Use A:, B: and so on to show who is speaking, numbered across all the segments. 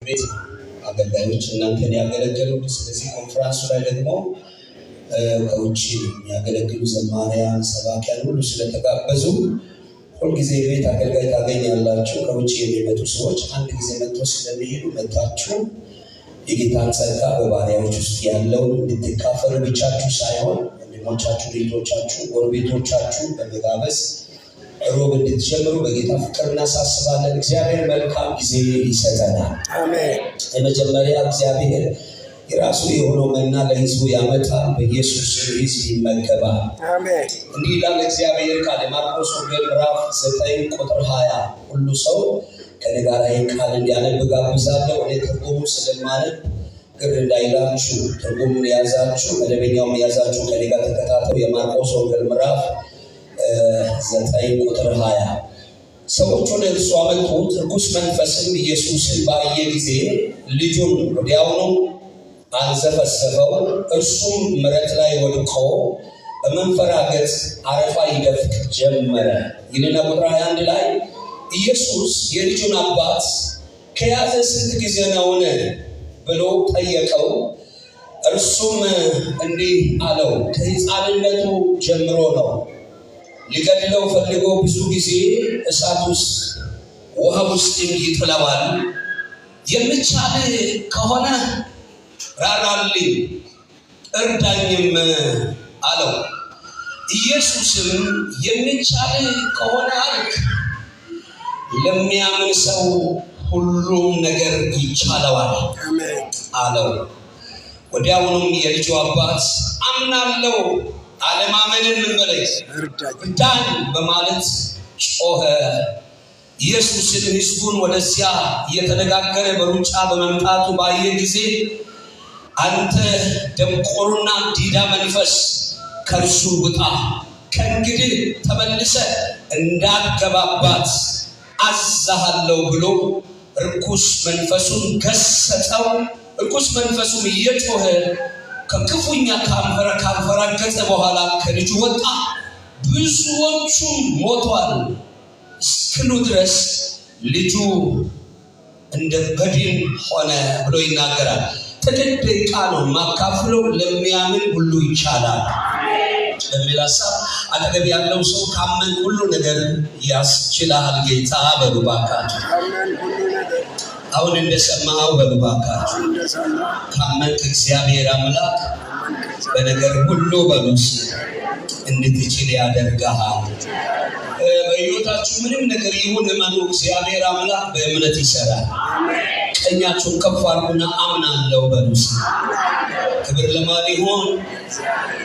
A: ቤት አገልጋዮች እናንተን ያገለገሉ ስለዚህ ኮንፈረንሱ ላይ ደግሞ ከውጪ ያገለግሉ ዘማሪያን ሰባኪያን ሁሉ ስለተጋበዙ ሁልጊዜ ቤት አገልጋይ ታገኛላችሁ። ከውጪ የሚመጡ ሰዎች አንድ ጊዜ መጥተው ስለሚሄዱ መጣችሁ የጌታን ጸጋ በባሪያዎች ውስጥ ያለውን እንድትካፈሉ ብቻችሁ ሳይሆን ወንድሞቻችሁ፣ ቤቶቻችሁ፣ ጎረቤቶቻችሁ በመጋበዝ ሮብ እንድትጀምሩ በጌታ ፍቅር እናሳስባለን። እግዚአብሔር መልካም ጊዜ ይሰጠናል። አሜን። የመጀመሪያ እግዚአብሔር የራሱ የሆነው መና ለሕዝቡ ያመጣል፣ በኢየሱስ ሕዝብ ይመገባል። አሜን። እንዲህ ይላል እግዚአብሔር ቃል ማርቆስ ወንጌል ምዕራፍ 9 ቁጥር 20 ሁሉ ሰው ከኔ ጋር ይህን ቃል እንዲያነብ ጋብዛለሁ። እኔ ትርጉሙ ስለማነብ ግር እንዳይላችሁ ትርጉሙን የያዛችሁ መደበኛውን የያዛችሁ ከኔ ጋር ተከታተሉ። የማርቆስ ወንጌል ምዕራፍ 9 ቁጥር 20 ሰዎች ወደ እርሱ አመጡት። ርኩስ መንፈስም ኢየሱስን ባየ ጊዜ ልጁን ወዲያውኑ አንዘፈሰፈው። እርሱም መሬት ላይ ወድቆ በመንፈራገጥ አረፋ ይደፍቅ ጀመረ። ይህንን ቁጥር 21 ላይ ኢየሱስ የልጁን አባት ከያዘ ስንት ጊዜ ነውን ብሎ ጠየቀው። እርሱም እንዲህ አለው፣ ከሕፃንነቱ ጀምሮ ነው። ሊገድለው ፈልጎ ብዙ ጊዜ እሳት ውስጥ ውሃ ውስጥ ይጥለዋል። የምቻል ከሆነ ራራልኝ እርዳኝም አለው። ኢየሱስም የሚቻል ከሆነ አልክ፣ ለሚያምን ሰው ሁሉም ነገር ይቻለዋል አለው። ወዲያውኑም የልጁ አባት አምናለሁ፣ አለማመንን ምን በለኝ እርዳኝ በማለት ጮኸ። ኢየሱስን ሕዝቡን ወደዚያ እየተነጋገረ በሩጫ በመምጣቱ ባየ ጊዜ አንተ ደንቆሮና ዲዳ መንፈስ ከእርሱ ውጣ፣ ከእንግዲህ ተመልሰ እንዳትገባባት አዝሃለሁ ብሎ ርኩስ መንፈሱን ገሰጸው። ርኩስ መንፈሱም እየጮኸ ከክፉኛ ካንፈራገጠ በኋላ ከልጁ ወጣ። ብዙዎቹም ሞቷል እስክሉ ድረስ ልጁ እንደ በድን ሆነ ብሎ ይናገራል። ጥቂት ደቂቃ ነው ማካፍለው፣ ለሚያምን ሁሉ ይቻላል በሚል ሀሳብ አጠገብ ያለው ሰው ካመን ሁሉ ነገር ያስችላል ጌታ በሉባካችሁ። አሁን እንደሰማው በሉባካችሁ ካመንክ እግዚአብሔር አምላክ በነገር ሁሉ በሉስ እንድትችል ያደርጋል። በሕይወታችሁ ምንም ነገር ይሁን እመኑ፣ እግዚአብሔር አምላክ በእምነት ይሰራል። ቀኛችሁን ከፍ አድርጉና አምናለሁ በሉስ። ክብር ለማን ይሁን?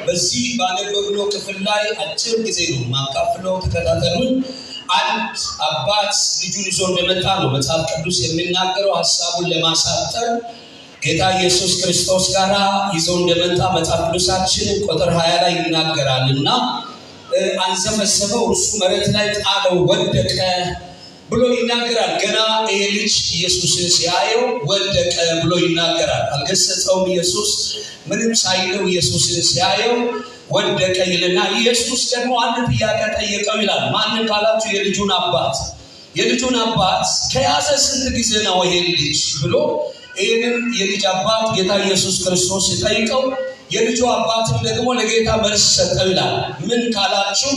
A: በዚህ ባነበብነው ክፍል ላይ አጭር ጊዜ ነው ማካፍለው፣ ተከታተሉኝ። አንድ አባት ልጁን ይዞ እንደመጣ ነው መጽሐፍ ቅዱስ የሚናገረው። ሐሳቡን ለማሳጠር ጌታ ኢየሱስ ክርስቶስ ጋር ይዞ እንደመጣ መጽሐፍ ቅዱሳችን ቁጥር 20 ላይ ይናገራልና አንዘፈሰበው፣ እርሱ መሬት ላይ ጣለው፣ ወደቀ ብሎ ይናገራል። ገና ይሄ ልጅ ኢየሱስን ሲያየው ወደቀ ብሎ ይናገራል። አልገሰጸውም። ኢየሱስ ምንም ሳይለው ኢየሱስን ሲያየው ወደቀ ይልና ኢየሱስ ደግሞ አንድ ጥያቄ ጠየቀው ይላል። ማንን ካላችሁ የልጁን አባት። የልጁን አባት ከያዘ ስንት ጊዜ ነው ይሄ ልጅ ብሎ ይህንን የልጅ አባት ጌታ ኢየሱስ ክርስቶስ ሲጠይቀው የልጁ አባትም ደግሞ ለጌታ መልስ ሰጠው ይላል። ምን ካላችሁ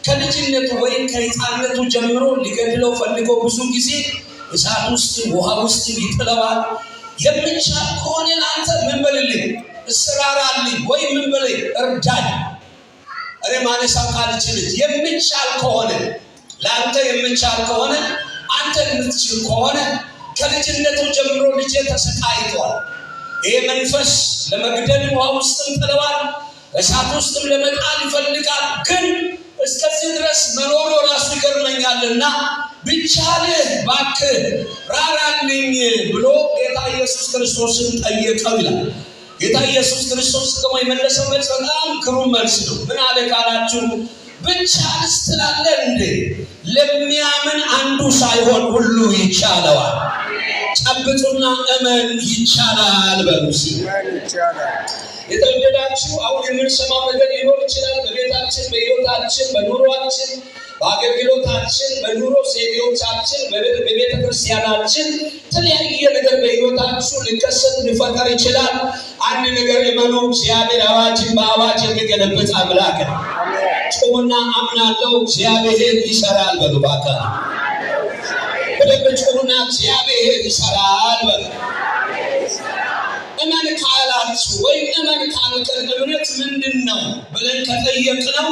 A: ከልጅነቱ ወይም ከሕፃንነቱ ጀምሮ ሊገድለው ፈልጎ ብዙ ጊዜ እሳት ውስጥ ውሃ ውስጥ ይጥለዋል። የምቻል ከሆነ አንተ ምን በልልኝ እስራራልኝ ወይም ምን በልኝ እርዳኝ። እኔ ማነሳው ካልችልት የምቻል ከሆነ ለአንተ የምቻል ከሆነ አንተ የምትችል ከሆነ ከልጅነቱ ጀምሮ ልጄ ተሰቃይቷል። ይሄ መንፈስ ለመግደል ውሃ ውስጥም ጥለዋል፣ እሳት ውስጥም ለመጣል ይፈልጋል። ግን እስከዚህ ድረስ መኖሩ ራሱ ይገርመኛልና ቢቻልህ እባክህ ራራልኝ ብሎ ጌታ ኢየሱስ ክርስቶስን ጠየቀው ይላል። ጌታ ኢየሱስ ክርስቶስ ደግሞ የመለሰው መልስ በጣም ግሩም መልስ ነው። ምን አለ ካላችሁ ብቻልስ ትላለህ እንዴ? ለሚያምን አንዱ ሳይሆን ሁሉ ይቻለዋል። ጨብጡና እመን ይቻላል በሉሲ። የተወደዳችሁ አሁን የምንሰማው ነገር ሊኖር ይችላል በቤታችን፣ በሕይወታችን፣ በኑሯችን በአገልግሎታችን በኑሮ ዘይቤዎቻችን በቤተ ክርስቲያናችን የተለያየ ነገር በሕይወታችሁ ሊከሰት ሊፈጠር ይችላል። አንድ ነገር እመኑ፣ እግዚአብሔር አዋጅን በአዋጅ የሚገለብጥ አምላክ ነው። ጩኹና አምናለሁ እግዚአብሔር ይሰራል በሉ እባክህ። በደንብ ጩኹና እግዚአብሔር ይሰራል በሉ። እመን ካላችሁ ወይም እመን ካልከን እምነት ምንድን ነው ብለን ከጠየቅነው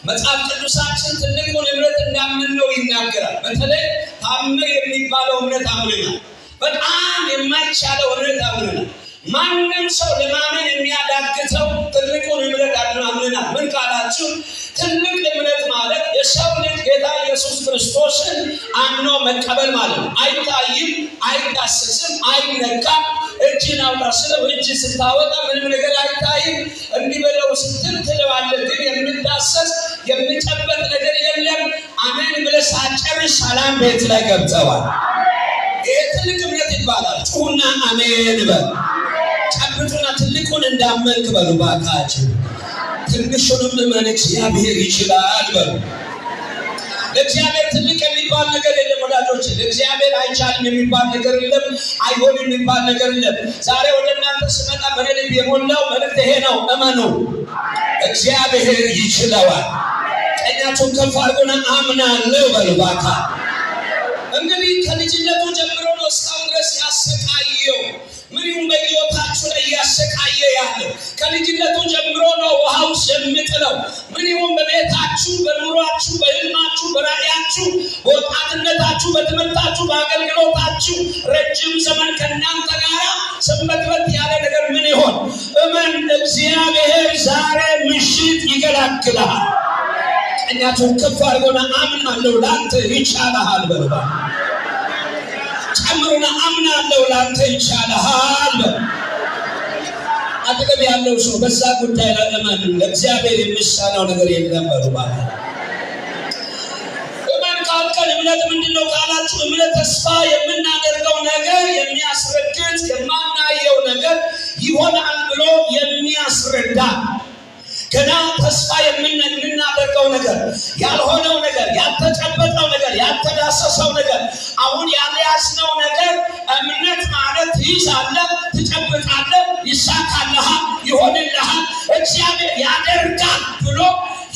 A: መጽሐፍ ቅዱሳችን ትልቁን እምነት እንዳምነው ይናገራል። በተለይ ታምር የሚባለው እምነት አምነናል። በጣም የማይቻለው እምነት አምነናል። ማንም ሰው ለማመን የሚያዳግተው ትልቁን እምነት አምነናል። ምን ካላችሁ ትልቅ እምነት ማለት የሰው ልጅ ጌታ ኢየሱስ ክርስቶስን አምኖ መቀበል ማለት ነው። አይታይም፣ አይዳሰስም፣ አይነካም። እጅን አውጣ ስለው እጅ ስታወጣ ምንም ነገር አይታይም። እንዲህ በለው ስትል ትለዋለህ፣ ግን የምዳሰስ የሚጨበጥ ነገር የለም። አሜን ብለህ ሳትጨርስ ሰላም ቤት ላይ ገብተዋል። ይሄ ትልቅ እምነት ይባላል። ጩኹና አሜን በል። ጨብጡና ትልቁን እንዳመንክ በሉ እባካችሁ። ትንሹንም እመን እግዚአብሔር ይችላል በሉ። ለእግዚአብሔር ትልቅ የሚባል ነገር የለም ወዳጆች። ለእግዚአብሔር አይቻልም የሚባል ነገር የለም። አይሆንም የሚባል ነገር የለም። ዛሬ ወደ እናንተ ስመጣ በልብ የሞላው መልእክት ይሄ ነው። እመኑ፣ እግዚአብሔር ይችለዋል። ቀኛችሁን ከፍ አድርጉና አምናለሁ በሉ እባክህ። እንግዲህ ከልጅነቱ ጀምሮ ነው እስካሁን ድረስ ያሰቃየው። ምን ይሁን በሕይወታችሁ ላይ እያሰቃየ ያለው ከልጅነቱ ጀምሮ ነው ውሃው የሚጥለው። ምን ይሁን በቤታችሁ፣ በኑሯችሁ፣ በሕልማችሁ፣ በራእያችሁ፣ በወጣትነታችሁ፣ በትምህርታችሁ፣ በአገልግሎታችሁ ረጅም ዘመን ከእናንተ ጋር ሰንበትበት ያለ ነገር ምን ይሆን? እመን፣ እግዚአብሔር ዛሬ ምሽት ይገላግልሃል። ቀኛችሁን ከፍ አድርጉና አምናለሁ ለአንተ ይቻልሃል በሉ። ጨምሩና አምናለሁ ለአንተ ይቻልሃል። አጠገብ ያለው ሰው በዛ ጉዳይ ላይ እመን፣ ለእግዚአብሔር የሚሳነው ነገር የለም በሉ እባክህ። እመን ካልከን እምነት ምንድን ነው ካላችሁ፣ እምነት ተስፋ የምናደርገው ነገር የሚያስረግጥ፣ የማናየው ነገር ይሆናል ብሎ የሚያስረዳ፣ ገና ተስፋ የምናደርገው ነገር፣ ያልሆነው ነገር፣ ያልተጨበጠው ነገር፣ ያልተዳሰሰው ነገር፣ አሁን ያልያዝነው ነገር እምነት ማለት ትይዛለህ፣ ትጨብጣለህ፣ ይሳካልሃል፣ ይሆንልሃል፣ እግዚአብሔር ያደርጋል ብሎ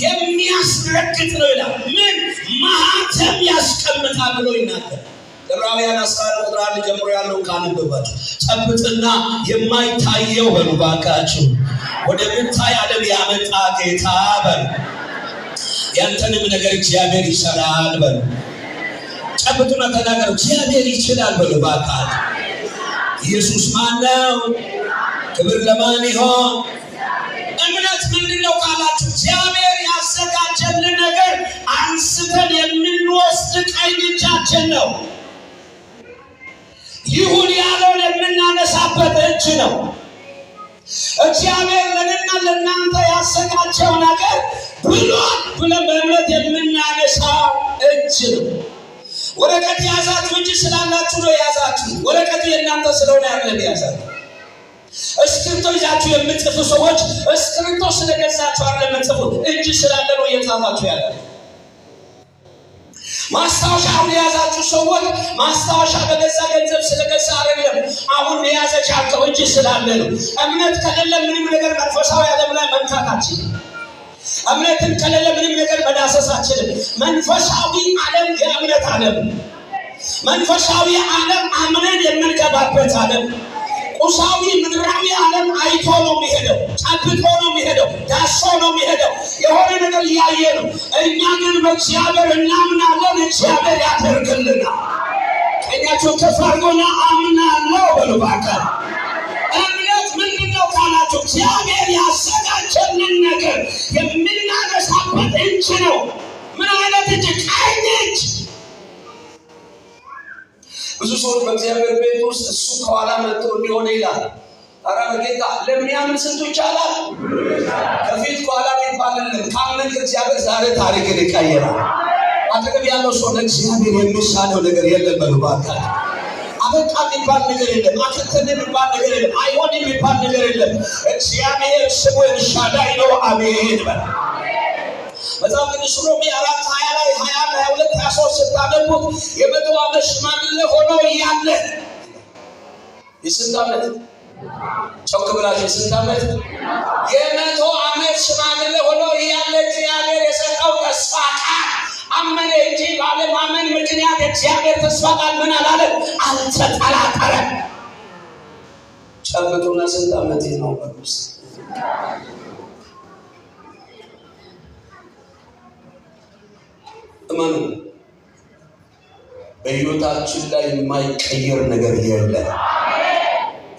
A: የሚያስረግጥ ነው ይላል። ምን ማህተም ያስቀምጣል ብሎ ይናገራል። ዕብራውያን 11 ቁጥር 1 ጀምሮ ያለውን ካነበባችሁ ጨብጥና የማይታየው በሉ እባካችሁ ወደ ምታይ ዓለም ያመጣ ጌታ በሉ። ያንተንም ነገር እግዚአብሔር ይሰራል በሉ። ጨብጡና ተናገሩ፣ እግዚአብሔር ይችላል በሉ እባካችሁ። ኢየሱስ ማን ነው? ክብር ለማን ይሆን? እምነት ምንድን ነው ካላችሁ፣ እግዚአብሔር ያዘጋጀልን ነገር አንስተን የምንወስድ ቀኝ እጃችን ነው። ይሁን ያለው የምናነሳበት እጅ ነው። እግዚአብሔር ለእኔና ለእናንተ ያዘጋጀው ነገር ብሏል ብለን በእምነት የምናነሳው እጅ ነው። ወረቀት ያዛችሁ እንጂ ስላላችሁ ነው ያዛችሁ። ወረቀቱ የእናንተ ስለሆነ ያለን ያዛችሁ። እስክሪብቶ ይዛችሁ የምትጽፉ ሰዎች እስክሪብቶ ስለገዛችሁ አይደለም የምትጽፉት፣ እጅ ስላለ ነው እየጻፋችሁ ያለ። ማስታወሻ አሁን የያዛችሁ ሰዎች ማስታወሻ በገዛ ገንዘብ ስለገዛ አይደለም አሁን የያዘቻቸው እጅ ስላለ ነው። እምነት ከሌለ ምንም ነገር መንፈሳዊ ዓለም ላይ መንካታችን፣ እምነትን ከሌለ ምንም ነገር መዳሰሳችን። መንፈሳዊ ዓለም የእምነት ዓለም፣ መንፈሳዊ ዓለም አምነን የምንገባበት ዓለም። ቁሳዊ ምድራዊ ዓለም አይቶ ነው የሚሄደው፣ ጨብጦ ነው የሚሄደው፣ ዳሶ ነው የሚሄደው፣ የሆነ ነገር እያየ ነው። እኛ ግን በእግዚአብሔር እናምናለን፣ እግዚአብሔር ያደርግልናል። ቀኛችሁን ከፍ አድርጉና አምናለሁ በሉ እባክህ። እምነት ምንድን ነው ካላችሁ፣ እግዚአብሔር ያዘጋጀልን ነገር የምናነሳበት እጅ ነው። ምን አይነት እጅ? ቀኝ እጅ። ብዙ ሰዎች በእግዚአብሔር ቤት ውስጥ እሱ ከኋላ መጥቶ እንዲሆነ ይላል። ኧረ በጌታ ለሚያምን ስንቱ ይቻላል? ከፊት ከኋላ የሚባልልን ካመንክ እግዚአብሔር ዛሬ ታሪክን ይቀይራል። አጠገብ ያለው ሰው ለእግዚአብሔር የሚሳነው ነገር የለም በሉ እባክህ። አበቃ የሚባል ነገር የለም። አከተነ የሚባል ነገር የለም። አይሆን የሚባል ነገር የለም። እግዚአብሔር ስሙ ኤልሻዳይ ነው። አሜን በል። መጽሐፍ ቅዱስ ሮሜ 4:20 ላይ 21 22 23 ስታነቡት የመቶ ዓመት ሽማግሌ ሆኖ እያለ የስንት ዓመት ጮክ ብላችሁ የስንት ዓመት የመቶ ዓመት ሽማግሌ ሆኖ እያለ እግዚአብሔር የሰጠው ተስፋ ቃል አመነ እንጂ ባለማመን ምክንያት እግዚአብሔር ተስፋ ቃል ምን አላለም? አልተጠራጠረም። ጨብጡና ስንት ዓመት ነው በሉስ? እመኑ፣ በሕይወታችን ላይ የማይቀየር ነገር የለም።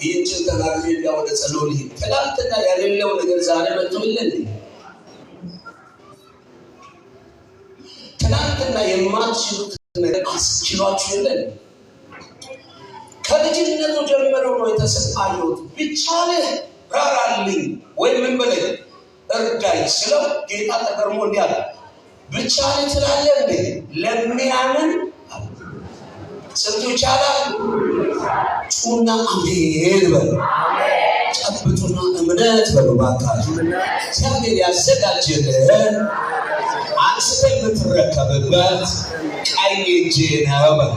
A: ይህን ተናግሬ ወደ ጸሎት ልሂድ። ትናንትና ያሌለው ነገር ዛሬ መጥቶልን፣ ትናንትና የማትችሉት ነገር አስችሏችሁ የለን። ከልጅነቱ ጀምሮ ነው የተሰጣየሁት። ቢቻልህ ራራልኝ ወይ ምን በለኝ እርዳኝ ስለው ጌታ ተገርሞ እንዲህ አለ፣ ብቻልህ ትላለህ እንዴ? ለሚያምን ስንቱ ይቻላል? ጩና አሜን በሉ። ጨብጡና እምነት በሉ ባካችሁ። እግዚአብሔር ያዘጋጀልን አንስተህ የምትረከብበት ቀኝ እጅ ነው በሉ።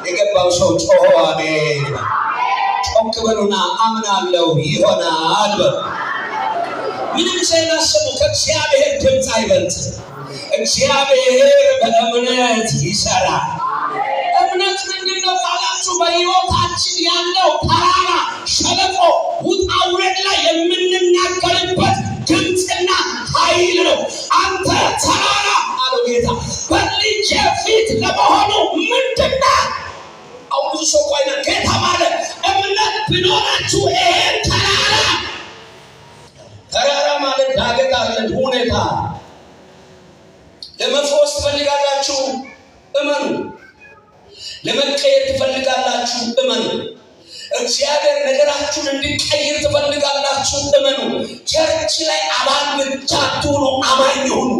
A: የገባው ሰው ጮሆ አሜን በሉ። ጮክ በሉና አምናለሁ ይሆናል በሉ። ምንም ሳይናስቡ ከእግዚአብሔር ድምፅ አይበልጥም። እግዚአብሔር በእምነት ይሰራል። እምነት ምንድን ነው ካላችሁ በሕይወታችን ያለው ተራራ ሸለቆ ውጣ ውረድ ላይ የምንናገርበት ድምፅና ኃይል ነው። አንተ ተራራ አለው ጌታ በልጄ ፊት ለመሆኑ ምንድና አሁን ብዙ ሰው ቆይነ ጌታ ማለት እምነት ቢኖራችሁ ይሄን ተራራ ማለት ዳገት አለን ሁኔታ ለመፍወስ ትፈልጋላችሁ እመኑ። ለመቀየር ትፈልጋላችሁ እመኑ። እግዚአብሔር ነገራችሁን እንዲቀይር ትፈልጋላችሁ እመኑ። ቸርች ላይ አባል ብቻ አትሁኑ፣ አማኝ ሁኑ።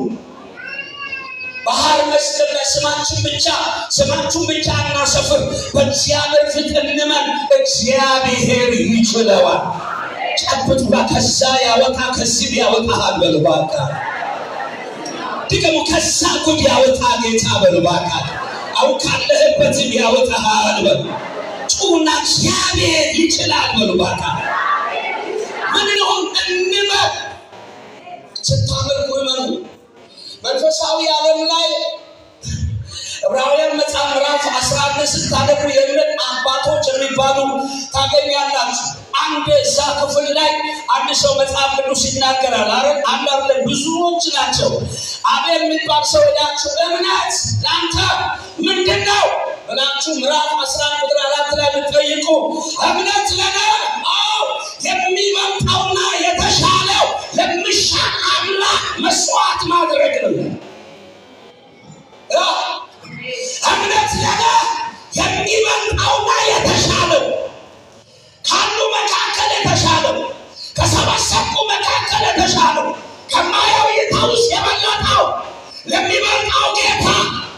A: ባህር መስቀል ላይ ስማችሁን ብቻ እናሰፍር። በእግዚአብሔር ፊት እንመን። እግዚአብሔር ይችለዋል። ጨብጡ። ከዛ ያወጣ ከዚህ ያወጣሃል በሉ ባካ። ደግሞ ከዛ ጉድ ያወጣ ጌታ በሉ ባካ። አው ካለህበትም ያወጣሃል በሉ። ጩና እግዚአብሔር ይችላል በሉ ባካ። ምን ነው እንመን። ስታመልኩ እመኑ። መንፈሳዊ ዓለም ላይ ዕብራውያን መጽሐፍ ምዕራፍ 11 ስታነቡ የእምነት አባቶች የሚባሉ ታገኛላችሁ። አንድ እዛ ክፍል ላይ አንድ ሰው መጽሐፍ ቅዱስ ይናገራል። አንድ ብዙዎች ናቸው። አቤል የሚባል ሰው ሄዳችሁ እምነት ለአንተ ምንድን ነው ብላችሁ ምዕራፍ 11 ቁጥር 4 ላይ ብትጠይቁ እምነት ለኔ የሚበልጠውና የተሻለው ለሚሻል አምላክ መስዋዕት ማድረግ ነው። እምነት ለኔ የሚበልጠውና የተሻለው ካሉ መካከል የተሻለው ከሰበሰብኩ መካከል የተሻለው ከማየው እይታ ውስጥ የበለጠው ለሚበልጠው ጌታ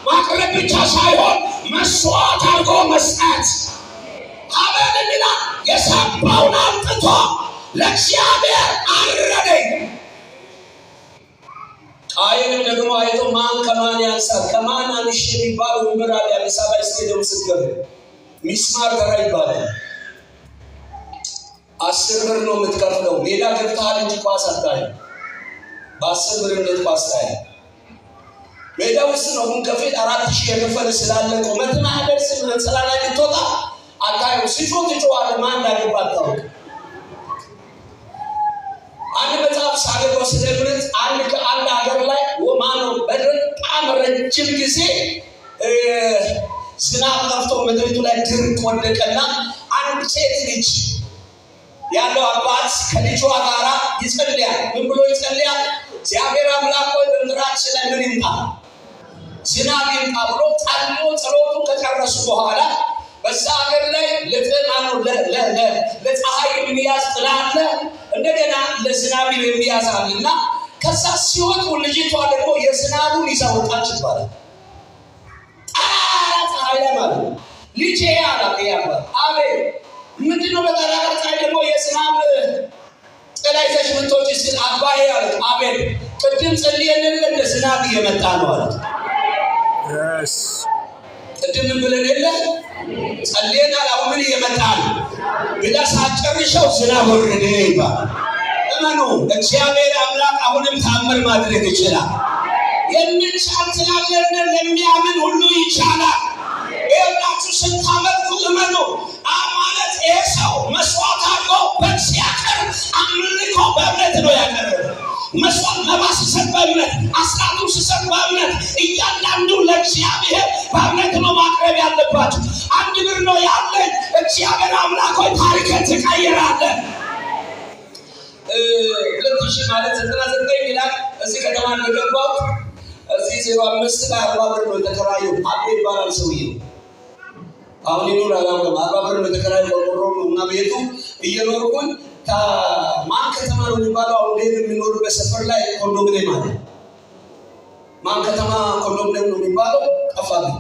A: ማቅረብ ብቻ ሳይሆን መስዋዕት አድርጎ መስጠት። አቤል ሚና የሰባውን አምጥቶ ለእግዚአብሔር አረደኝ። ቃየንም ደግሞ አይቶ ማን ከማን ያንሳል ከማን አንሽ የሚባል ወንበር አለ። አዲስ አበባ ስቴዲየም ስትገቡ ሚስማር ተራ ይባላል። 10 ብር ነው የምትከፍለው። ሜዳ ገብተሃል እንጂ ኳስ አታይም። በ10 ብር እንዴት ኳስ ታያለህ? ሜዳ ውስጥ ነው ግን ከፊት 4000 የከፈለ ስላለ ቁመትና አደርስም እንሰላላ ልትወጣ አታየው። ሲጮህ ትጮኻለህ። ማን እንዳገባ አታውቅም። አንድ መጽሐፍ ሳገባው ስለ እምነት አንድ ሀገር ላይ ማነው በጣም ረጅም ጊዜ ዝናብ ጠፍቶ ምድሪቱ ላይ ድርቅ ወደቀና አንድ ሴት ልጅ ያለው አባት ከልጇ ጋራ ይጸልያል። ምን ብሎ ይጸልያል? እግዚአብሔር አምላክ ሆይ በምድራችን ላይ ምን ይምጣ? ዝናብ ይምጣ ብሎ ጸሎቱን ከጨረሱ በኋላ በዛ ሀገር ላይ ለፀሐይ የሚያዝ ጥላ አለ፣ እንደገና ለዝናብ የሚያዝ አለና ከዛ ሲወጡ ልጅቷ ደግሞ የዝናቡን ይዛ ወጣች ይባላል። ፀሐይ ላይ ማለት ነው። ልጄ አላት ያባል አቤት ምንድነው በጠራራ ፀሐይ ደግሞ የዝናብ ጥላ ይዘሽ ምትወጪ ሲል አባዬ አለት አቤት ቅድም ጸልየን እንደ ዝናብ እየመጣ ነው አለ። ቅድም ብለን የለ ጸልየን አሁን እየመጣ ነው ብላ ሳጨርሰው ዝናብ ወረደ ይባላል። እመኑ እግዚአብሔር አምላክ አሁንም ታምር ማድረግ ይችላል። የሚቻል ስላለ ለሚያምን ሁሉ ይቻላል። ይኸውላችሁ ስታመልኩ እመኑ ማለት ይሄ ሰው መስዋዕት አድርጎ በእግዚአብሔር አምልኮ በእምነት ነው ያቀረበው። መስዋዕት መባ ሲሰጥ በእምነት፣ አስራቱ ሲሰጥ በእምነት፣ እያንዳንዱ ለእግዚአብሔር በእምነት ነው ማቅረብ ያለባችሁ። 1 ብር ነው ያለኝ እግዚአብሔር አምላክ ሆይ ታሪክን ትቀይራለህ። 2000 ማለት 99 ይላል። እዚህ ከተማ እንደገባው እዚህ 05 ላይ 40 ብር ነው የተከራየው። አቤ ይባላል ሰውዬው። አሁን ይኖር አላውቅም። 40 ብር ነው የተከራየው። ቆርቆሮ ነው እና ቤቱ እየኖርኩኝ ማን ከተማ ነው የሚባለው አሁን የሚኖርበት ሰፈር ላይ ኮንዶሚኒየም አለ። ማን ከተማ ኮንዶሚኒየም ነው የሚባለው ጠፋብኝ።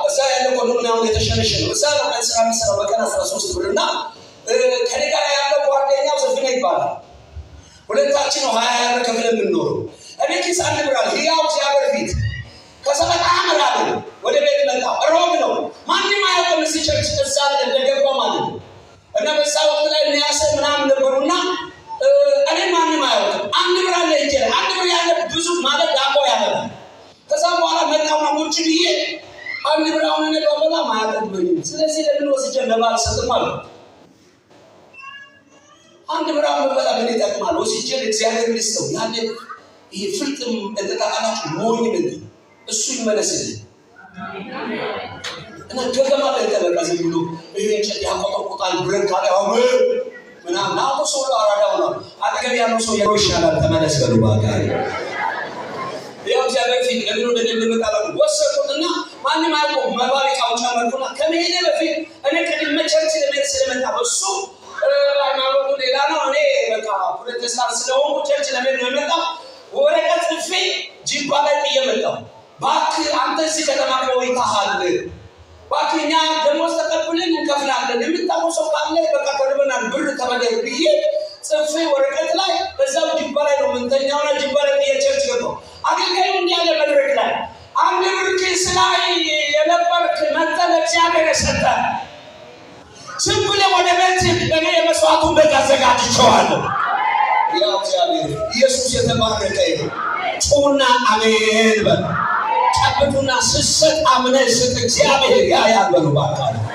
A: እዛ ያለ ኮንዶሚኒየም አሁን የተሸነሸ ነው። እዛ ነው ቀን ስራ የሚሰራው በቀን 13 ብር እና ከኔ ጋር ያለው ጓደኛው ዘፍነ ይባላል። ሁለታችን ነው 20 ብር ከፍለን የምንኖረው። እኔ ኪስ 1 ብር አለ። ያው እግዚአብሔር ፊት ከሰበታ አመራለ ወደ ቤት መጣሁ። ሮብ ነው ማንንም አያውቅም እዚህ ቸርች እዛ እንደገባ ማለት ነው። እና በዛ ወቅት ላይ የሚያሰ ምናምን ነበሩና እኔ ማንንም አያውቅም። 1 ብር አለ እንጂ 1 ብር ያለ ብዙ ማለት ዳቦ ያበላል። ከዛ በኋላ መጣውና ቁጭ ብዬ 1 ብር አሁን እኔ በበላ ማያጠግበኝ። ስለዚህ ለምን ወስጄ ለባል ሰጥም አለ። 1 ብር አሁን በበላ ምን ይጠቅማል? ወስጄ ለእግዚአብሔር ልስጠው። ያለ ይሄ ፍልጥም እንደታቃላችሁ ሞኝ ነኝ እሱ ይመለስልኝ እና ገገማ ላይ ተበቃዝ ብሎ ይሄ እንጨት ያቆጠቁጣል ብረት ካለ አሁን ምናምን አሁን ሰው አራዳው ነው አጠገብ ያለው ሰው ይሻላል ተመለስ በሉ ባጋሪ ያው እግዚአብሔር ፊት ለምን ወደ እንደመጣለው ወሰድኩትና ማንንም አያውቁም። መባሪካው ጨመርኩና ከመሄዴ በፊት እኔ ከድመ ቸርች ለመሄድ ስለመጣ እሱ ሃይማኖቱ ሌላ ነው። እኔ በቃ ፕሮቴስታንት ስለሆንኩ ቸርች ለመሄድ ነው የመጣው። ወረቀት ጽፌ ጂባ ላይ ጥዬ መጣሁ። እባክህ አንተ እዚህ ከተማ ቆይተሃል፣ እባክህ እኛ ደሞዝ ተቀብለን እንከፍላለን፣ የምታውቀው ሰው ካለ በቃ ተርበናል ብር ተበደር ብዬ ጽፌ ወረቀት ላይ በዛው ጂባ ላይ ነው የምንተኛውና ጂባ ላይ ጥዬ ቸርች ገባሁ። አገልጋዩ እንዲህ ያለ መድረክ ላይ 1 ብር ኪስ ላይ የነበርክ መጠን እግዚአብሔር የሰጠህ ዝም ብለህ ወደ ቤት እኔ የመስዋዕቱን በግ አዘጋጅቼዋለሁ። ያው እግዚአብሔር ኢየሱስ የተባረከ ይሁን። ጩና አሜን በል። ጨብጡና ስሰጥ አምነህ ስጥ። እግዚአብሔር ያያል በሉ ባካችሁ።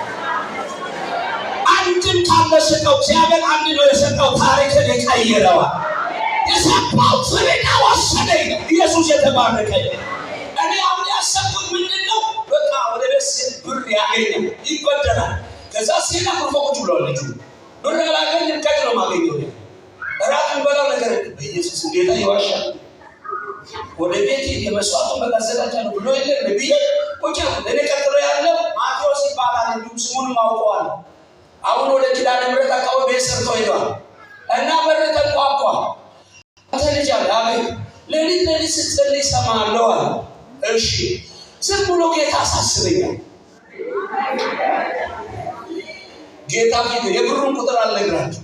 A: አንድም ካለ ስጠው። እግዚአብሔር አንድ ነው የሰጠው፣ ታሪክን ይቀይረዋል። የሰጠው ፍሬና ወሰደኝ። ኢየሱስ የተባረከ ይሁን። እኔ አሁን ያሰብኩት ምንድነው? በቃ ወደ ቤት ብር ያገኛል፣ ይበደራል። ከዛ ሲና ቁርፎቁ ብለዋለች ብር ላገኝ ከቅ ነው ማገኘው ራቱን በላው ነገር በኢየሱስ ጌታ ይዋሻል። ወደ ቤት የመስዋዕቱን በተዘጋጀ ነው ብሎ የለ ነብይ ቆጫ ለኔ ቀጥሎ ያለው ማቴዎስ ይባላል። እንዲሁ ስሙን ማውቀዋል። አሁን ወደ ኪዳነ ምሕረት አካባቢ ቤት ሰርቶ ሄዷል እና በር ተንኳኳ። ተልጃለ አቤት ለሊት ስትጸልይ ሰማለሁ አለ። እሺ ዝም ብሎ ጌታ አሳስበኛል። ጌታ ፊት የብሩን ቁጥር አልነግራችሁ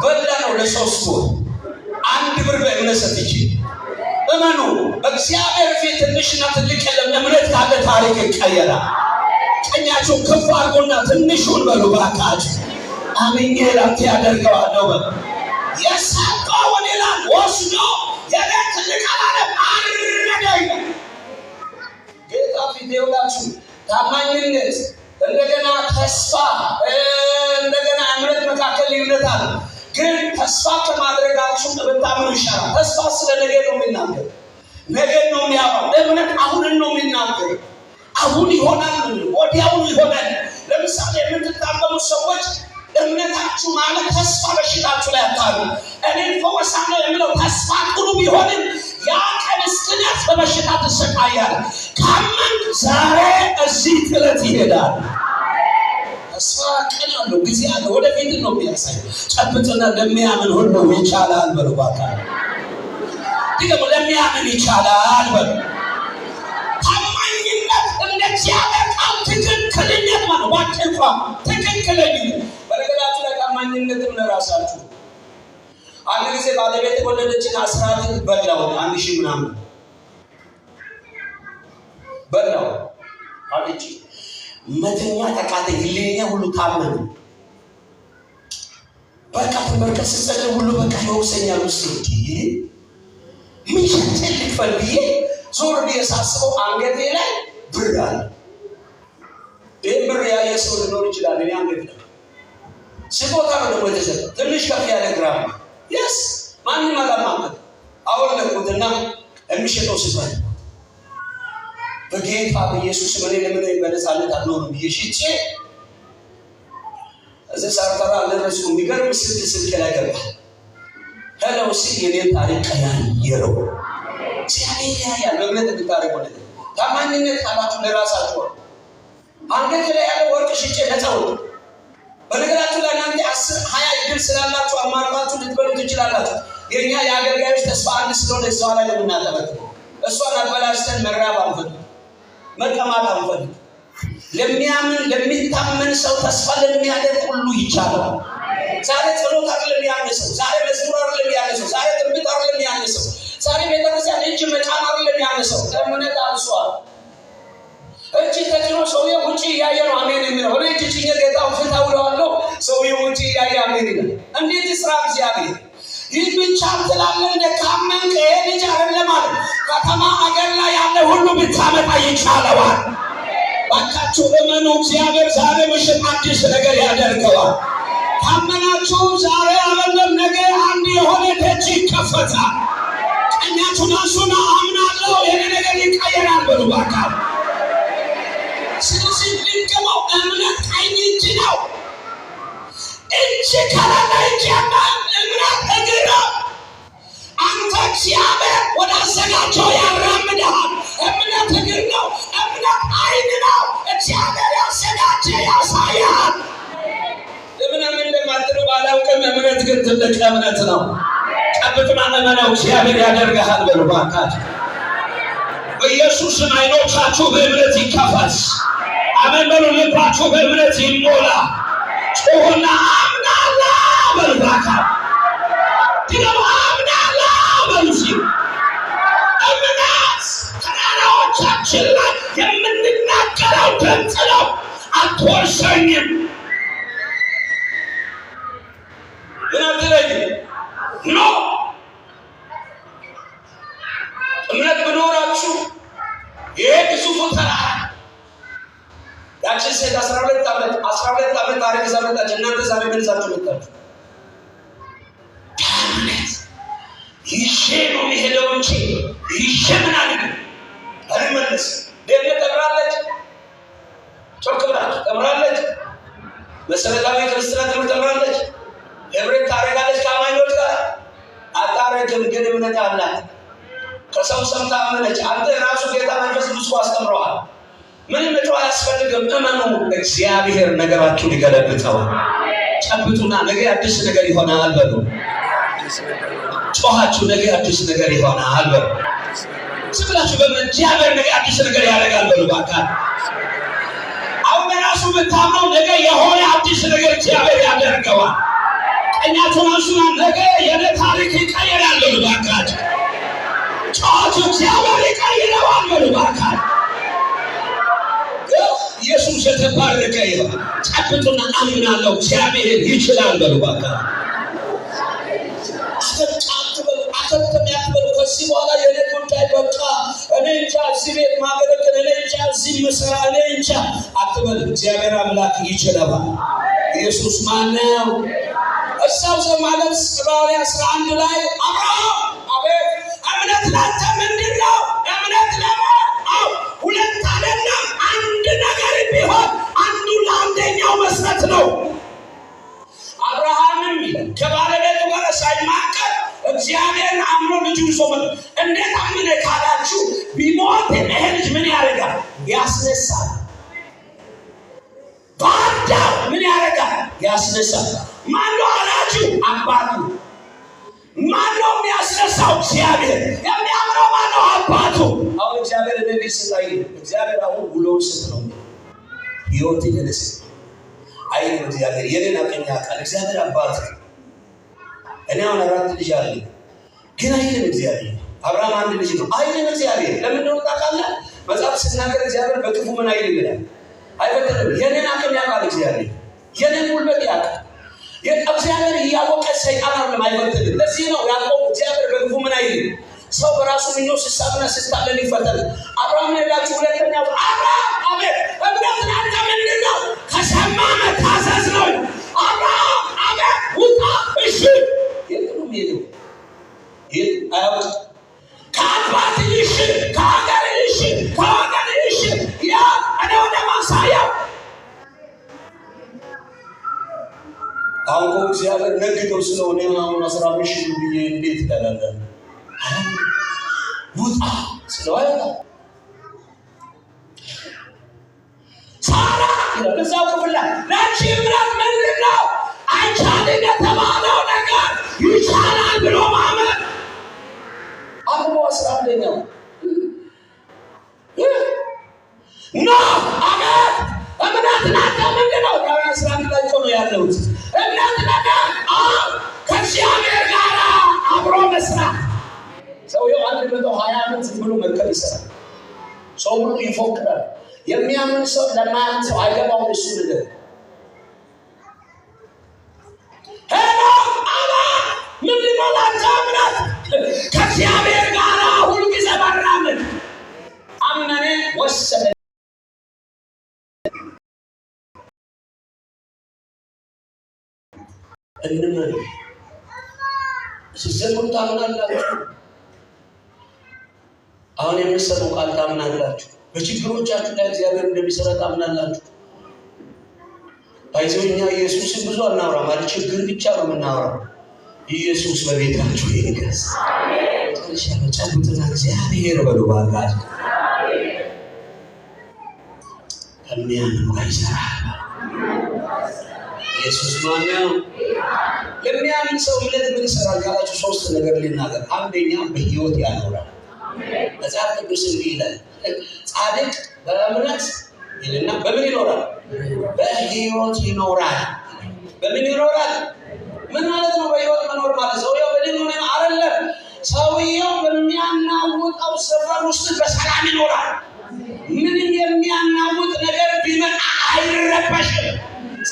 A: በላ ነው ለ3 ወር 1 ብር በእምነት ሰጥቼ እመኑ እግዚአብሔር ፊት ትንሽና ትልቅ የለም። እምነት ካለ ታሪክ ይቀየራል። ቀኛችሁ ከፍ አድርጎና ትንሹን በሉ ባካችሁ አሜን ላንተ ያደርገዋለሁ በሉ። የሰጠውን ይላል ወስዶ የቤት ትልቅ አላለም አረደኝ። ጌታ ፊት ይውላችሁ ታማኝነት እንደገና ተስፋ እንደገና እምነት መካከል ልዩነት አለ። ግን ተስፋ ከማድረጋችሁ በጣምሩ ይሻላል። ተስፋ ስለ ነገ ነው የሚናገር፣ ነገ ነው የሚያወራው። እምነት አሁን ነው የሚናገር። አሁን ይሆናል፣ ወዲያው ይሆናል። ለምሳሌ የምትታመሙ ሰዎች እምነታችሁ ማለት ተስፋ በሽታችሁ ላይ አታሉ። እኔ ፈወሳለሁ የሚለው ተስፋ ጥሩ ቢሆንም ያ ቀን እስኪደርስ በበሽታ ትሰቃያለህ። ካመንክ ዛሬ እዚህ ጥለት ይሄዳል። ተስፋ ቀን አለው፣ ጊዜ አለው፣ ወደፊት ነው የሚያሳይ። ጨብጥና ለሚያምን ሁሉ ይቻላል በሉ ባካችሁ። ደግሞ ለሚያምን ይቻላል በሉ። ታማኝነት እንደ እግዚአብሔር ቃል ትክክለኛት ማለት ባጭቋ ትክክለኛ በነገራችሁ ላይ ታማኝነትም ለራሳችሁ አንድ ጊዜ ባለቤት ወለደችና አስራት በላው 1000 ምናምን በላው አለች። መተኛ ተቃተ ይለኛ ሁሉ ታመነ። በቃ ተመርከስ ጸለይ ሁሉ በቃ ይወሰኛል ውስጥ ምን ሸልክ ፈልብዬ ዞር ቢያሳስበው አንገቴ ላይ ብር አለ። ብር ያየ ሰው ሊኖር ይችላል። እኔ አንገቴ ላይ ስጦታ ነው ደግሞ የተሰጠው ትንሽ ከፍ ያለ ግራም yes ማንም አላማከለ አወለቁትና የሚሸጠው ስፋት በጌታ በኢየሱስ ስም ለምን በነፃነት አልኖርም ብዬሽቼ እዛ ሳርታራ ለረሱ የሚገርም ስልክ ላይ ገባ። ሄሎ ሲል የኔን ታሪክ ቀያየረው። ሲያኔ ያ በእምነት እንድታረጉ ነው። ታማኝነት ካላችሁ ለራሳችሁ አንገት ላይ ያለ ወርቅ ሽጬ ነፃው በነገራችሁ ላይ እናንተ 10 20 እድል ስላላችሁ አማርጣችሁ ልትበሉ ትችላላችሁ። የኛ የአገልጋዮች ተስፋ አንድ ስለሆነ እዛው ላይ ለምናጠበት እሷን አበላሽተን መራብ አንፈት መቀማት አንፈት ለሚያምን ለሚታመን ሰው ተስፋ ለሚያደርግ ሁሉ ይቻላል። ዛሬ ጸሎት አይደለም ያነሰው፣ ዛሬ መዝሙር አይደለም ያነሰው፣ ዛሬ ትንቢት አይደለም ያነሰው፣ ዛሬ ቤተክርስቲያን እጅ መጫን አይደለም ያነሰው። እምነት አንሷል። እጅ ተጭኖ ሰውዬው ውጪ ያየ ነው አሜን የሚለው ወደ እጅ ጭኜ ጌታው ፍታውለዋለሁ ሰውዬው ውጪ ያየ አሜን ይላል። እንዴት ይስራ እግዚአብሔር? ይህ ብቻ ትላለህ እንደ ካመንክ ይሄ ልጅ አይደለም ማለት ከተማ አገር ላይ ያለ ሁሉ ብታመጣ ይቻለዋል። ባካችሁ እመኑ፣ እግዚአብሔር ዛሬ ምሽት አዲስ ነገር ያደርገዋል። ካመናችሁ ዛሬ አይደለም ነገ አንድ የሆነ ደጅ ይከፈታል። ቀኛችሁን አንሱና አምናለሁ ይሄ ነገር ይቀየራል በሉ ባካችሁ። ስለዚህ ልንገባው እምነት ቀኝ እጅ ነው። እጅ ከሌለ እጅ የለም። እምነት እግር ነው። አንተ እግዚአብሔር ወደ አዘጋጀው ያራምድሃል። እምነት እግር ነው። እምነት አይን ነው። እግዚአብሔር ያዘጋጀ ያሳያል። ለምን እንደማትሉ ባላውቅም እምነት ግን ትልቅ እምነት ነው። ቀብጥና መመናው እግዚአብሔር ያደርግሃል በሉ ባካችሁ። በኢየሱስም አይኖቻችሁ በእምነት ይከፈት። አሜን በሉ። ልባችሁ በእምነት ይሞላ። ጮሆና አምናለሁ በሉ ባካችሁ። ድገሙ አምናለሁ በሉ ሲሉ እምነት ተራራዎቻችን ላይ የምንናገረው ድምፅ ነው። አትወርሰኝም ምናትለኝ ኖ እምነት ብኖራችሁ ይሄ ግዙፉ ተራራ ያችን ሴት 12 ዓመት ታሪክ ዘመታች። እናንተ ዛሬ ምን ይዛችሁ መጣችሁ? እምነት ይሄ ነው የሚሄደው እንጂ ይሄ ምን አለ አይመለስ። ደም ተብራለች፣ ጮክ ብላችሁ ተብራለች። መሰረታዊ ክርስቲያን ትምህርት ተብራለች። ህብረት ታረጋለች ከአማኞች ጋር አታረግም፣ ግን እምነት አላት። ከሰው ሰምታ አመነች። አንተ ራሱ ጌታ መንፈስ ቅዱስ አስተምረዋል። ምንም መጫወት አያስፈልግም። እመኑ፣ እግዚአብሔር ነገራችሁን ይገለብጠዋል። ጨብጡና ነገ አዲስ ነገር ይሆናል በሉ። ጮኻችሁ ነገ አዲስ ነገር ይሆናል በሉ። ስብላችሁ በእግዚአብሔር ነገ አዲስ ነገር ያደርጋል በሉ ባካችሁ። አሁን ራሱ ብታምነው ነገ የሆነ አዲስ ነገር እግዚአብሔር ያደርገዋል። ቀኛችሁን አንሱና ነገ የኔ ታሪክ ይቀየራል በሉ ባካችሁ። ጮኻችሁ እግዚአብሔር ይቀይረዋል በሉ ባካችሁ። ኢየሱስ የተባረከ ይሁን። ጨብጡና አምናለሁ እግዚአብሔር ይችላል በሉ ባካችሁ። አትበሉ። ከዚህ በኋላ የኔ ጉዳይ በቃ እኔ እንጃ እዚህ ቤት ማገለገል እኔ እንጃ እዚህ መስራ እኔ እንጃ አትበሉ። እግዚአብሔር አምላክ ይችላል። ኢየሱስ ማነው? እሳው ዘማለት ዕብራውያን 11 ላይ አብርሃም አቤት እምነት ላንተ ምንድን ነው? እምነት ለማው ሁለት አይደለም አንድ ነገር ቢሆን አንዱ ለአንደኛው መስጠት ነው። አብርሃምም ከባለቤቱ ጋር ሳይማከር እግዚአብሔርን አምኖ ልጁን ሶመ። እንዴት አምነ ካላችሁ ቢሞት ይሄ ልጅ ምን ያደርጋል? ያስነሳል። ባዳው ምን ያደርጋል? ያስነሳል። ማነው አላችሁ? አባቱ። ማነው የሚያስነሳው? እግዚአብሔር። የሚያምረው ማነው? አባቱ። አሁን እግዚአብሔር እንደዚህ ስታይ እግዚአብሔር አሁን ውሎውን ስት ነው ህይወት ይደረስ አይደል? እግዚአብሔር የኔን አቀኛ ቃል እግዚአብሔር አባት እኔ አሁን 4 ልጅ አለኝ ግን አይልም እግዚአብሔር። አብርሃም 1 ልጅ ነው አይልም እግዚአብሔር። ለምን ነው ታውቃለህ? መጽሐፍ ሲናገር እግዚአብሔር በክፉ ምን አይልም ይላል፣ አይፈትንም። የኔን አቅም ያውቃል እግዚአብሔር፣ የኔን ጉልበት ያውቃል። እግዚአብሔር እያወቀ ሰይጣን አይደለም አይፈትንም። ለዚህ ነው ያዕቆብ እግዚአብሔር በክፉ ምን አይልም። ሰው በራሱ ምኞት ሲሳብና ሲታለል ይፈተናል። አብርሃም ነላችሁ ሁለተኛው አብርሃም አቤት እምነት አንተ ምንድን ነው? ከሰማ መታዘዝ ነው። አብርሃም አቤት ውጣ እሺ የትም ሄደው አያውቅ ከአባት እሺ ከሀገር እሺ ከሀገር እሺ ያ እኔ ወደ ማሳያው አሁን እግዚአብሔር ነግደው ስለሆነ አሁን 15 ሺህ ብዬ እንዴት ይላል ውጣ ስለዋይታ ሳራ ለዛው ክፍላ ለአንቺ እምነት ምንድን ነው? አይቻልም የተባለው ነገር ይቻላል ብሎ ማመን። አሁን 11ኛው ኖ አሜን እምነት ናት ምንድን ነው? 11 ላይ ነው ያለሁት። እምነት ናት ከእግዚአብሔር ጋር አብሮ መስራት። ሰውየው 120 ዓመት ዝም ብሎ መርከብ ይሰራል። ሰው ሁሉ ይፎክራል። የሚያምን ሰው ለማያምን ሰው አይገባውም። እሱ ነገር ሄሎ አባ ምንድን ነው ላንተ እምነት? ከእግዚአብሔር ጋር ሁልጊዜ መራመድ። አመነ ወሰነ። እንመን ሲዘምሩ ታምናላችሁ። አሁን የምትሰማው ቃል ታምናላችሁ። በችግሮቻችሁ ላይ እግዚአብሔር እንደሚሰራ ታምናላችሁ። አይዞኛ ኢየሱስን ብዙ አናወራ ማለት ችግር ብቻ ነው የምናወራው። ኢየሱስ በቤታችሁ ይንገስ። አሜን። ተነሻለ ጸሎትና እግዚአብሔር በሉ ባካችሁ። አሜን። ከሚያምኑ ጋር ይሰራል። ኢየሱስ ማነው? የሚያምን ሰው ምን ይሰራል ካላችሁ 3 ነገር ልናገር። አንደኛ በህይወት ያኖራል። መጽሐፍ ቅዱስ ይላል ጻድቅ በእምነት ይልና በምን ይኖራል? በህይወት ይኖራል። በምን ይኖራል? ምን ማለት ነው? በህይወት መኖር ማለት ሰውየው በድን ሆነ አይደለም። ሰውየው በሚያናውጠው ሰፈር ውስጥ በሰላም ይኖራል። ምንም የሚያናውጥ ነገር ቢመጣ አይረበሽም።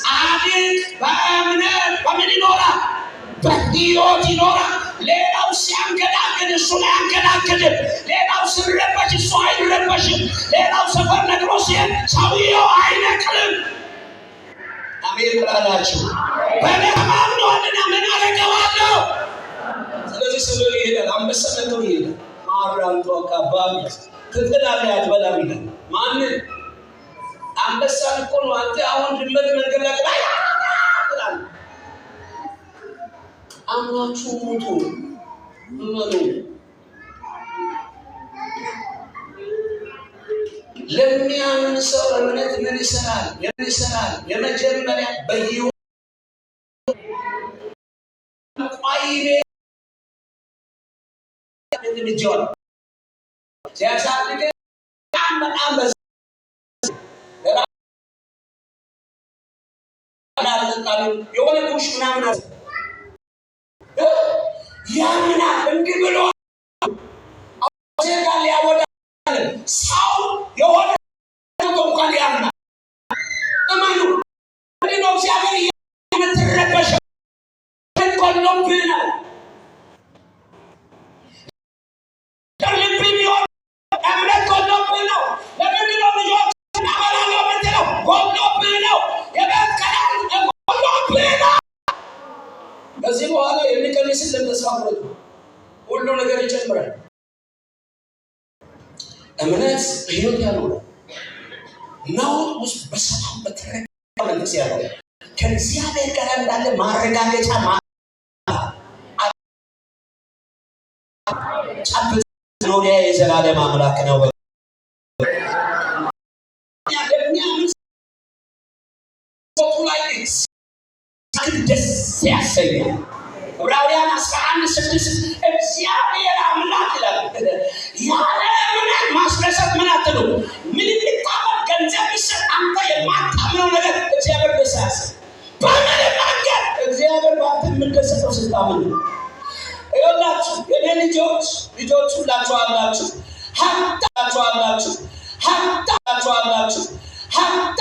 A: ጻድቅ በእምነት በምን ይኖራል? በህይወት ይኖራል። ሌላው ሲያንገዳግድ እሱ ላይ አንገዳግድም። ሌላው ሲረበሽ እሱ አይረበሽም። ሌላው ሰፈር ነግሮ ሲሄድ ሰውየው አይነቅልም። አሜን ብላላችሁ። በለማም ነውና ምን አደረገዋለሁ? ስለዚህ ሰው ይሄዳል። አንበሳ ነጥሮ ይሄዳል። ማራንቶ አካባቢ ትጥላለህ አትበላም ይላል። ማንን? አንበሳን እኮ ነው። አንተ አሁን ድመት መንገድ ላይ ትላለህ። አምላችሁ ሞቱ እመኑ። ለሚያምን ሰው እምነት ምን ይሰራል? የመጀመሪያ በህይወት ቋይቤ ልጅዋል ሲያሳድግ በጣም የሆነ ቁሽ ምናምን ያምናል። እንዲህ ብሎ ዜጋ ሊያወዳ ሰው የሆነ እንኳን ያምናል። እመኑ። እንዲህ ነው እግዚአብሔር የምትረበሸ ቆሎብህ ነው ልብ የሚሆን እምነት ቆሎብህ ነው። ለምንድን ነው ልጆች እናበላለው ምትለው? ቆሎብህ ነው። የበከላል ቆሎብህ ነው። ከዚህ በኋላ የሚቀንስልን ተስፋ ቁረጡ። ሁሉ ነገር ይጨምራል። እምነት በህይወት ያኖራል። ነውጥ ውስጥ በሰላም በተረጋጋ መንፈስ ያኖራል። ከእግዚአብሔር ጋር እንዳለ ማረጋገጫ ነው። የዘላለም አምላክ ነው። ደስ ያሰኛል። ዕብራውያን 11:6 እግዚአብሔር አምላክ ይላል። ያለ እምነት ማስረሰት ምን አትሉ? ምንም ልታመን ገንዘብ ይሰጥ አንተ የማታምነው ነገር እግዚአብሔር ደስ ያሰኛል። በምንም መንገድ እግዚአብሔር ባንተ የምትደሰተው ስታምኑ ይኸውላችሁ የኔ ልጆች ሁላችሁ አላችሁ ሀብታችሁ አላችሁ